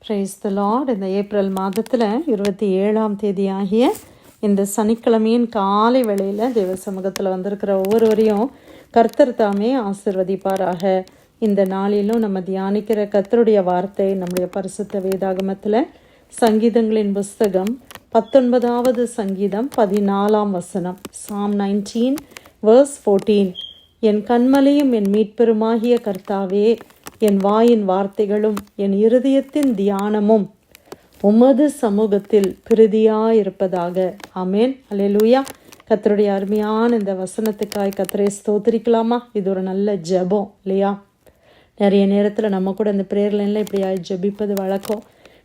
Praise the Lord. இந்த April மாதத்தில் 27ஆம் தேதி ஆகிய இந்த சனிக்கிழமையின் காலை வேளையில் தேவ சமூகத்தில் வந்திருக்கிற ஒவ்வொருவரையும் கர்த்தர் தாமே ஆசிர்வதிப்பாராக. இந்த நாளிலும் நம்ம தியானிக்கிற கர்த்தருடைய வார்த்தை நம்முடைய பரிசுத்த வேதாகமத்தில் சங்கீதங்களின் புஸ்தகம் 19வது சங்கீதம் 14ஆம் வசனம். Psalm 19 verse 14. என் கண்மலையும் என் மீட்பெருமாகிய கர்த்தாவே, என் வாயின் வார்த்தைகளும் என் இருதயத்தின் தியானமும் உமது சமூகத்தில் பிரதியாயிருப்பதாக. ஆமேன். அல்லேலூயா. கர்த்தருடைய அருமையான இந்த வசனத்துக்காய் கர்த்தரை ஸ்தோத்திரிக்கலாமா? இது ஒரு நல்ல ஜெபம் இல்லையா? நிறைய நேரத்தில் நம்ம கூட இந்த ப்ரேயர் லைனில் இப்படியா ஜெபிப்பது வழக்கம்.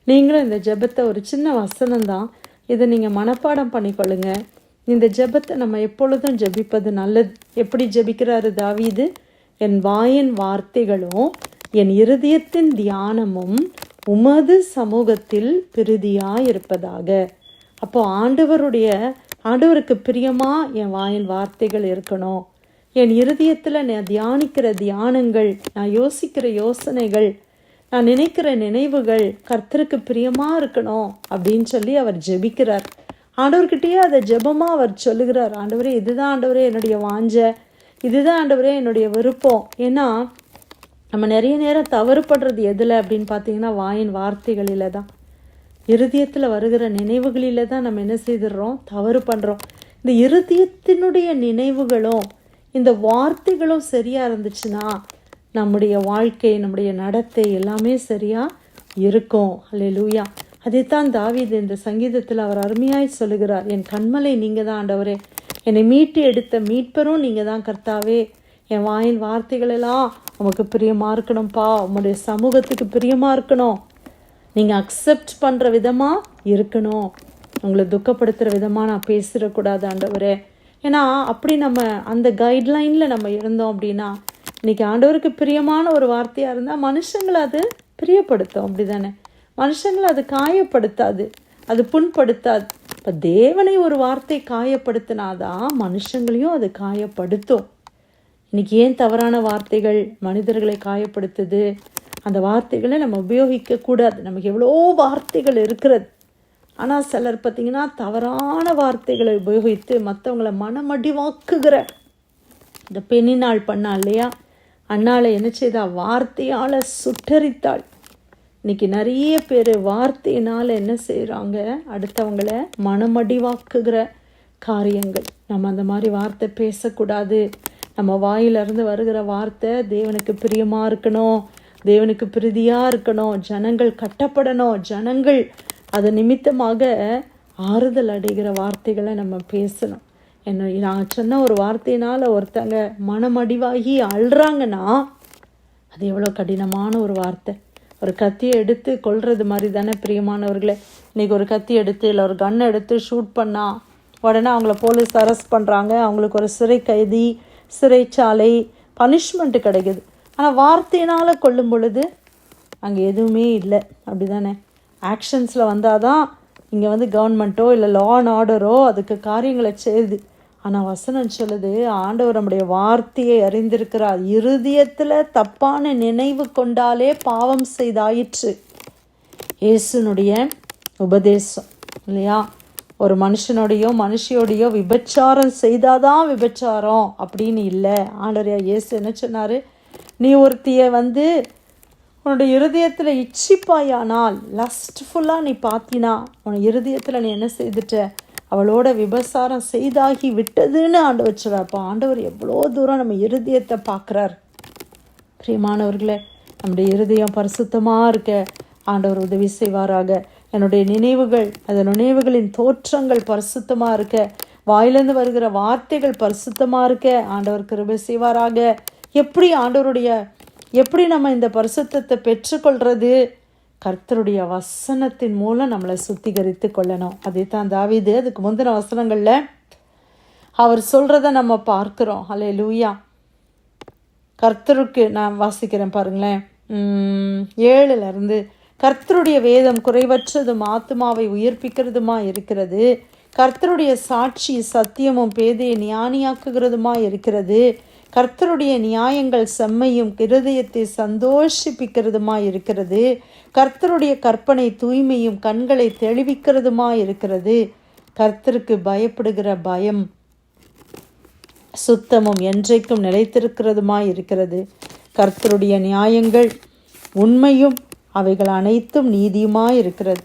நீங்களும் இந்த ஜெபத்தை ஒரு சின்ன வசனம்தான், இதை நீங்கள் மனப்பாடம் பண்ணிக்கொள்ளுங்க. இந்த ஜெபத்தை நம்ம எப்பொழுதும் ஜெபிப்பது நல்லது. எப்படி ஜெபிக்கிறாரு தாவீது? என் வாயின் வார்த்தைகளும் என் இருதயத்தின் தியானமும் உமது சமூகத்தில் பிரதியாயிருப்பதாக. அப்போ ஆண்டவருக்கு பிரியமா என் வாயின் வார்த்தைகள் இருக்கணும். என் இருதயத்தில் நான் தியானிக்கிற தியானங்கள், நான் யோசிக்கிற யோசனைகள், நான் நினைக்கிற நினைவுகள் கர்த்தருக்கு பிரியமாக இருக்கணும் அப்படின்னு சொல்லி அவர் ஜெபிக்கிறார். ஆண்டவர்கிட்டயே அதை ஜெபமாக அவர் சொல்லுகிறார். ஆண்டவரே, இதுதான் ஆண்டவரே என்னுடைய வாஞ்சை, இதுதான் ஆண்டவரே என்னுடைய விருப்பம். ஏன்னா நம்ம நிறைய நேரம் தவறுபடுறது எதில் அப்படின்னு பார்த்தீங்கன்னா வாயின் வார்த்தைகளில் தான், இருதயத்தில் வருகிற நினைவுகளில் தான் நம்ம என்ன செய்துடுறோம், தவறு பண்ணுறோம். இந்த இருதயத்தினுடைய நினைவுகளும் இந்த வார்த்தைகளும் சரியாக இருந்துச்சுன்னா நம்முடைய வாழ்க்கை, நம்முடைய நடத்தை எல்லாமே சரியாக இருக்கும். அல்லேலூயா. அதைத்தான் தாவீது இந்த சங்கீதத்தில் அவர் அருமையாய் சொல்லுகிறார். என் கண்மலை நீங்கள் தான் ஆண்டவரே, என்னை மீட்டு எடுத்த மீட்பரும் நீங்கள் தான் கர்த்தாவே. என் வாயின் வார்த்தைகளெல்லாம் உமக்கு பிரியமாக இருக்கணும்ப்பா, உங்களுடைய சமூகத்துக்கு பிரியமாக இருக்கணும், நீங்கள் அக்செப்ட் பண்ணுற விதமாக இருக்கணும், உங்களை துக்கப்படுத்துகிற விதமாக நான் பேசிடக்கூடாது ஆண்டவரே. ஏன்னா அப்படி நம்ம அந்த கைட்லைனில் நம்ம இருந்தோம் அப்படின்னா, இன்றைக்கி ஆண்டவருக்கு பிரியமான ஒரு வார்த்தையாக இருந்தால் மனுஷங்களை அது பிரியப்படுத்தும். அப்படி தானே? மனுஷங்களை அது காயப்படுத்தாது, அது புண்படுத்தாது. இப்போ தேவனை ஒரு வார்த்தை காயப்படுத்தினாதான் மனுஷங்களையும் அது காயப்படுத்தும். இன்றைக்கி ஏன் தவறான வார்த்தைகள் மனிதர்களை காயப்படுத்துது? அந்த வார்த்தைகளை நம்ம உபயோகிக்கக்கூடாது. நமக்கு எவ்வளோ வார்த்தைகள் இருக்கிறது. ஆனால் சிலர் பார்த்திங்கன்னா தவறான வார்த்தைகளை உபயோகித்து மற்றவங்களை மனமடிவாக்குகிற இந்த பெண்ணினாள் பண்ணா இல்லையா? அண்ணாளை என்ன செய்தா? வார்த்தையால் சுட்டரித்தாள். இன்றைக்கி நிறைய பேர் வார்த்தையினால் என்ன செய்கிறாங்க? அடுத்தவங்களை மனமடிவாக்குகிற காரியங்கள். நம்ம அந்த மாதிரி வார்த்தை பேசக்கூடாது. நம்ம வாயிலிருந்து வருகிற வார்த்தை தேவனுக்கு பிரியமாக இருக்கணும், தேவனுக்கு பிரதியாக இருக்கணும், ஜனங்கள் கட்டப்படணும், ஜனங்கள் அது நிமித்தமாக ஆறுதல் அடைகிற வார்த்தைகளை நம்ம பேசணும். நான் சொன்ன ஒரு வார்த்தையினால் ஒருத்தங்க மனமடிவாகி அழுறாங்கன்னா அது எவ்வளோ கடினமான ஒரு வார்த்தை. ஒரு கத்தியை எடுத்து கொல்றது மாதிரி தானே பிரியமானவர்களே. இன்றைக்கி ஒரு கத்தி எடுத்து இல்லை ஒரு கன் எடுத்து ஷூட் பண்ணால் உடனே அவங்கள போலீஸ் அரெஸ்ட் பண்ணுறாங்க, அவங்களுக்கு ஒரு சிறைச்சாலை பனிஷ்மெண்ட்டு கிடைக்குது. ஆனால் வார்த்தையினால் கொல்லும் பொழுது அங்கே எதுவுமே இல்லை. அப்படி தானே? ஆக்ஷன்ஸில் வந்தால் தான் இங்கே கவர்மெண்ட்டோ இல்லை லா அண்ட் ஆர்டரோ அதுக்கு காரியங்களை செய்யுது. ஆனால் வசனம் சொல்லுது, ஆண்டவர் நம்முடைய வார்த்தையை அறிந்திருக்கிறார். இருதயத்தில் தப்பான நினைவு கொண்டாலே பாவம் செய்தாயிற்று. இயேசுனுடைய உபதேசம் இல்லையா? ஒரு மனுஷனோடையோ மனுஷியோடையோ விபச்சாரம் செய்தாதான் விபச்சாரம் அப்படின்னு இல்லை. ஆண்டவர் இயேசு என்ன சொன்னார்? நீ ஒருத்தியை உன்னுடைய இருதயத்தில் இச்சிப்பாயானால், லஸ்ட்ஃபுல்லாக நீ பார்த்தினா உன் இருதயத்தில் நீ என்ன செய்துட்ட? அவளோட விபச்சாரம் செய்தாகி விட்டதுன்னு ஆண்டவர் சொல்கிறார். அப்போ ஆண்டவர் எவ்வளோ தூரம் நம்ம இருதயத்தை பார்க்குறார். பிரியமானவர்களே, நம்முடைய இருதயம் பரிசுத்தமாக இருக்க ஆண்டவர் உதவி செய்வாராக. என்னுடைய நினைவுகள், அந்த நினைவுகளின் தோற்றங்கள் பரிசுத்தமாக இருக்க, வாயிலிருந்து வருகிற வார்த்தைகள் பரிசுத்தமாக இருக்க ஆண்டவர் கிருபை செய்வாராக. எப்படி நம்ம இந்த பரிசுத்தத்தை பெற்றுக்கொள்கிறது? கர்த்தருடைய வசனத்தின் மூலம் நம்மளை சுத்திகரித்து கொள்ளணும். அதே தான் தாவீது அதுக்கு முந்தின வசனங்களில் அவர் சொல்கிறத நம்ம பார்க்குறோம். அல்லேலூயா. கர்த்தருக்கு நான் வாசிக்கிறேன் பாருங்களேன், 7 கர்த்தருடைய வேதம் குறைவற்றதும் ஆத்துமாவை உயிர்ப்பிக்கிறதுமா இருக்கிறது. கர்த்தருடைய சாட்சி சத்தியமும் பேதையை ஞானியாக்குகிறதுமா இருக்கிறது. கர்த்தருடைய நியாயங்கள் செம்மையும் இருதயத்தை சந்தோஷிப்பிக்கிறதுமாய் இருக்கிறது. கர்த்தருடைய கற்பனை தூய்மையும் கண்களை தெளிவிக்கிறதுமாய் இருக்கிறது. கர்த்தருக்கு பயப்படுகிற பயம் சுத்தமும் என்றைக்கும் நிலைத்திருக்கிறதுமாய் இருக்கிறது. கர்த்தருடைய நியாயங்கள் உண்மையும் அவைகள் அனைத்தும் நீதியுமாய் இருக்கிறது.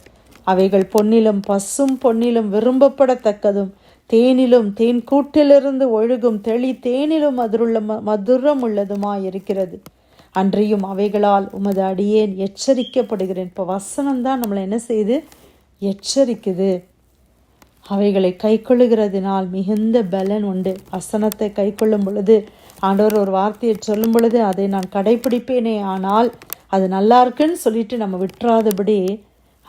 அவைகள் பொன்னிலும் பசும் பொன்னிலும் விரும்பப்படத்தக்கதும் தேனிலும் தேன் கூட்டிலிருந்து ஒழுகும் தெளி தேனிலும் மதுரம் உள்ளதுமாய் இருக்கிறது. அன்றியும் அவைகளால் உமது அடியேன் எச்சரிக்கப்படுகிறேன். இப்போ வசனம்தான் நம்மளை என்ன செய்து எச்சரிக்குது. அவைகளை கைக்கொள்ளுகிறதுனால் மிகுந்த பலன் உண்டு. வசனத்தை கைக்கொள்ளும் பொழுது, ஆண்டவர் ஒரு வார்த்தையை சொல்லும் பொழுது அதை நான் கடைப்பிடிப்பேனே, ஆனால் அது நல்லா இருக்குன்னு சொல்லிட்டு நம்ம விட்டுறாதபடி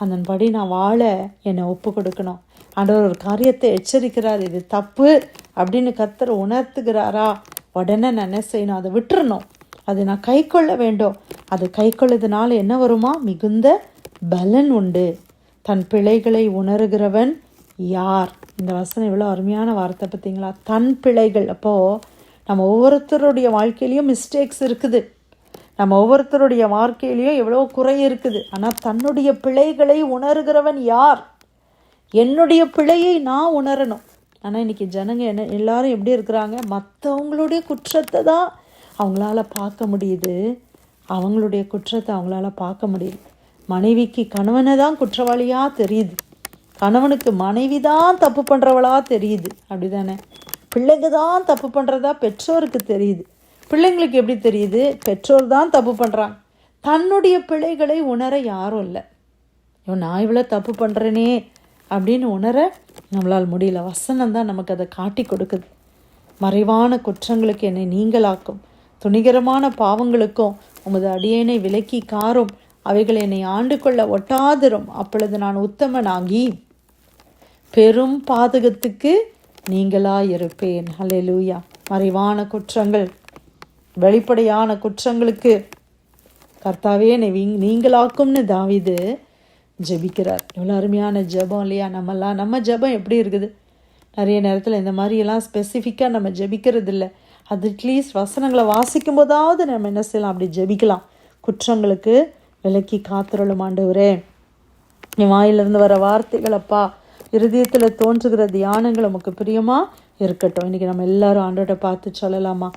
அதன்படி நான் வாழ என்னை ஒப்பு கொடுக்கணும். ஆண்டவர் ஒரு காரியத்தை எச்சரிக்கிறார், இது தப்பு அப்படின்னு கர்த்தர் உணர்த்துகிறாரா, உடனே நான் என்ன செய்யணும், அதை விட்டுறணும். அது நான் கை கொள்ள வேண்டும். அது கை கொள்ளதுனால என்ன வருமா, மிகுந்த பலன் உண்டு. தன் பிழைகளை உணர்கிறவன் யார்? இந்த வசனம் எவ்வளோ அருமையான வார்த்தை பார்த்தீங்களா, தன் பிழைகள். அப்போது நம்ம ஒவ்வொருத்தருடைய வாழ்க்கையிலையும் மிஸ்டேக்ஸ் இருக்குது, நம்ம ஒவ்வொருத்தருடைய வாழ்க்கையிலையும் எவ்வளோ குறை இருக்குது. ஆனால் தன்னுடைய பிழைகளை உணர்கிறவன் யார்? என்னுடைய பிழையை நான் உணரணும். ஆனால் இன்றைக்கி ஜனங்க எல்லாரும் எப்படி இருக்கிறாங்க, மற்றவங்களுடைய குற்றத்தை தான் அவங்களால பார்க்க முடியுது, அவங்களுடைய குற்றத்தை அவங்களால பார்க்க முடியுது. மனைவிக்கு கணவனை தான் குற்றவாளியாக தெரியுது, கணவனுக்கு மனைவி தான் தப்பு பண்ணுறவளாக தெரியுது, அப்படி தானே? பிள்ளைங்க தான் தப்பு பண்ணுறதா பெற்றோருக்கு தெரியுது. பிள்ளைங்களுக்கு எப்படி தெரியுது, பெற்றோர் தான் தப்பு பண்ணுறாங்க. தன்னுடைய பிழைகளை உணர யாரும் இல்லை. நான் இவ்வளோ தப்பு பண்ணுறேனே அப்படின்னு உணர நம்மளால் முடியல. வசனம் தான் நமக்கு அதை காட்டி கொடுக்குது. மறைவான குற்றங்களுக்கு என்னை நீங்களாக்கும், துணிகரமான பாவங்களுக்கும் உமது அடியேனை விலக்கி காரும், அவைகளை என்னை ஆண்டு கொள்ள ஒட்டாதிரும். அப்பொழுது நான் உத்தமனாகி பெரும் பாதகத்துக்கு நீங்களாயிருப்பேன். ஹல்லேலூயா. மறைவான குற்றங்கள், வெளிப்படையான குற்றங்களுக்கு கர்த்தாவே என்னை நீங்களாக்கும்னு தாவீது ஜெபிக்கிறார். இவ்வளோ அருமையான ஜெபம் இல்லையா? நம்ம ஜெபம் எப்படி இருக்குது? நிறைய நேரத்தில் இந்த மாதிரியெல்லாம் ஸ்பெசிஃபிக்காக நம்ம ஜெபிக்கிறது இல்லை. அது அட்லீஸ்ட் வசனங்களை வாசிக்கும் போதாவது நம்ம என்ன செய்யலாம், அப்படி ஜெபிக்கலாம். குற்றங்களுக்கு விலக்கி காத்திரளும் ஆண்டவரே, என் வாயிலிருந்து வர வார்த்தைகளப்பா, இருதயத்தில் தோன்றுகிற தியானங்கள் உமக்கு பிரியமாக இருக்கட்டும். இன்றைக்கி நம்ம எல்லாரும் ஆண்டவரை பார்த்து சொல்லலாமா?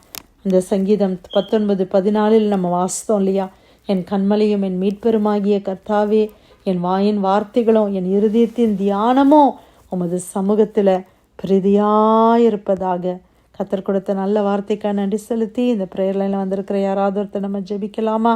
இந்த சங்கீதம் 19:14 நம்ம வாசித்தோம் இல்லையா? என் கண்மலையும் என் மீட்பெருமாகிய கர்த்தாவே, என் வாயின் வார்த்தைகளும் என் இருதயத்தின் தியானமும் உமது சமூகத்தில் பிரதியாயிருப்பதாக. கர்த்தர் கொடுத்த நல்ல வார்த்தைக்காக நன்றி செலுத்தி இந்த ப்ரேயர் லைனில் வந்திருக்கிற யாராவது ஒருத்தர் நம்ம ஜெபிக்கலாமா?